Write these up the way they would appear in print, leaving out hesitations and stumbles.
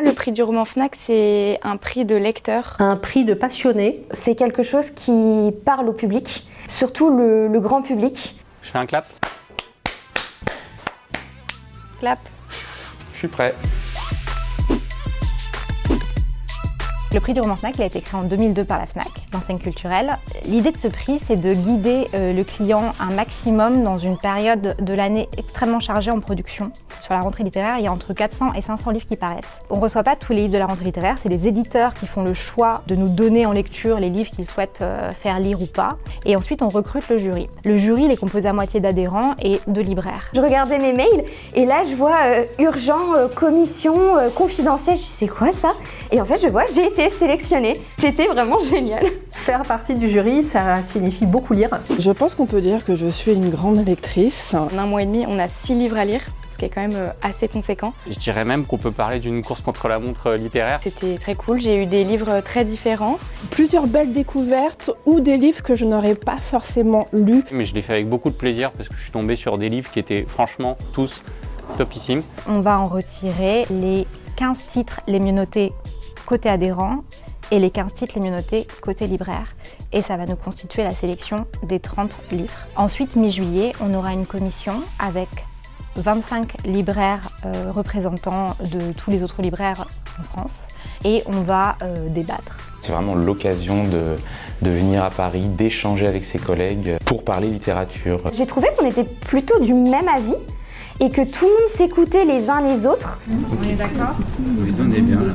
Le prix du roman Fnac, c'est un prix de lecteur. Un prix de passionné. C'est quelque chose qui parle au public, surtout le grand public. Je fais un clap. Clap. Je suis prêt. Le prix du roman Fnac il a été créé en 2002 par la Fnac, l'enseigne culturelle. L'idée de ce prix, c'est de guider le client un maximum dans une période de l'année extrêmement chargée en production. Sur la rentrée littéraire, il y a entre 400 et 500 livres qui paraissent. On ne reçoit pas tous les livres de la rentrée littéraire, c'est les éditeurs qui font le choix de nous donner en lecture les livres qu'ils souhaitent faire lire ou pas. Et ensuite, on recrute le jury. Le jury, il est composé à moitié d'adhérents et de libraires. Je regardais mes mails et là, je vois urgent, commission, confidentielle. Je dis, c'est quoi ça? Et en fait, je vois, j'ai été sélectionnée. C'était vraiment génial. Faire partie du jury, ça signifie beaucoup lire. Je pense qu'on peut dire que je suis une grande lectrice. En un mois et demi, on a 6 livres à lire, ce qui est quand même assez conséquent. Je dirais même qu'on peut parler d'une course contre la montre littéraire. C'était très cool, j'ai eu des livres très différents. Plusieurs belles découvertes ou des livres que je n'aurais pas forcément lus. Mais je l'ai fait avec beaucoup de plaisir parce que je suis tombé sur des livres qui étaient franchement tous topissimes. On va en retirer les 15 titres les mieux notés côté adhérent et les 15 titres les mieux notés côté libraire. Et ça va nous constituer la sélection des 30 livres. Ensuite, mi-juillet, on aura une commission avec 25 libraires représentants de tous les autres libraires en France. Et on va débattre. C'est vraiment l'occasion de venir à Paris, d'échanger avec ses collègues pour parler littérature. J'ai trouvé qu'on était plutôt du même avis et que tout le monde s'écoutait les uns les autres. On est d'accord? Oui, on est bien là.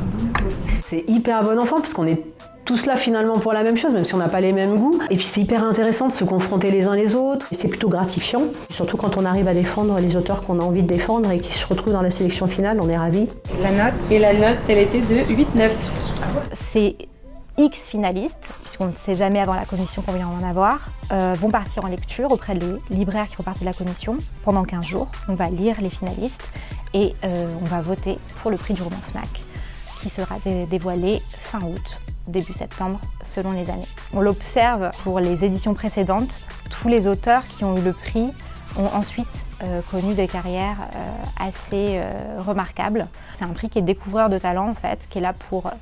C'est hyper bon enfant parce qu'on est tous là finalement pour la même chose, même si on n'a pas les mêmes goûts. Et puis c'est hyper intéressant de se confronter les uns les autres. C'est plutôt gratifiant, surtout quand on arrive à défendre les auteurs qu'on a envie de défendre et qui se retrouvent dans la sélection finale, on est ravis. La note? Et la note, elle était de 8-9. C'est X finalistes, puisqu'on ne sait jamais avant la commission combien on va en avoir, vont partir en lecture auprès des libraires qui font partie de la commission pendant 15 jours. On va lire les finalistes et on va voter pour le prix du roman Fnac qui sera dévoilé fin août, début septembre, selon les années. On l'observe pour les éditions précédentes, tous les auteurs qui ont eu le prix ont ensuite connu des carrières assez remarquables. C'est un prix qui est découvreur de talent en fait, qui est là pour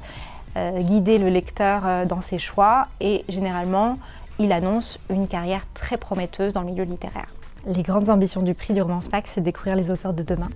guider le lecteur dans ses choix et généralement, il annonce une carrière très prometteuse dans le milieu littéraire. Les grandes ambitions du prix du roman Fnac, c'est de découvrir les auteurs de demain.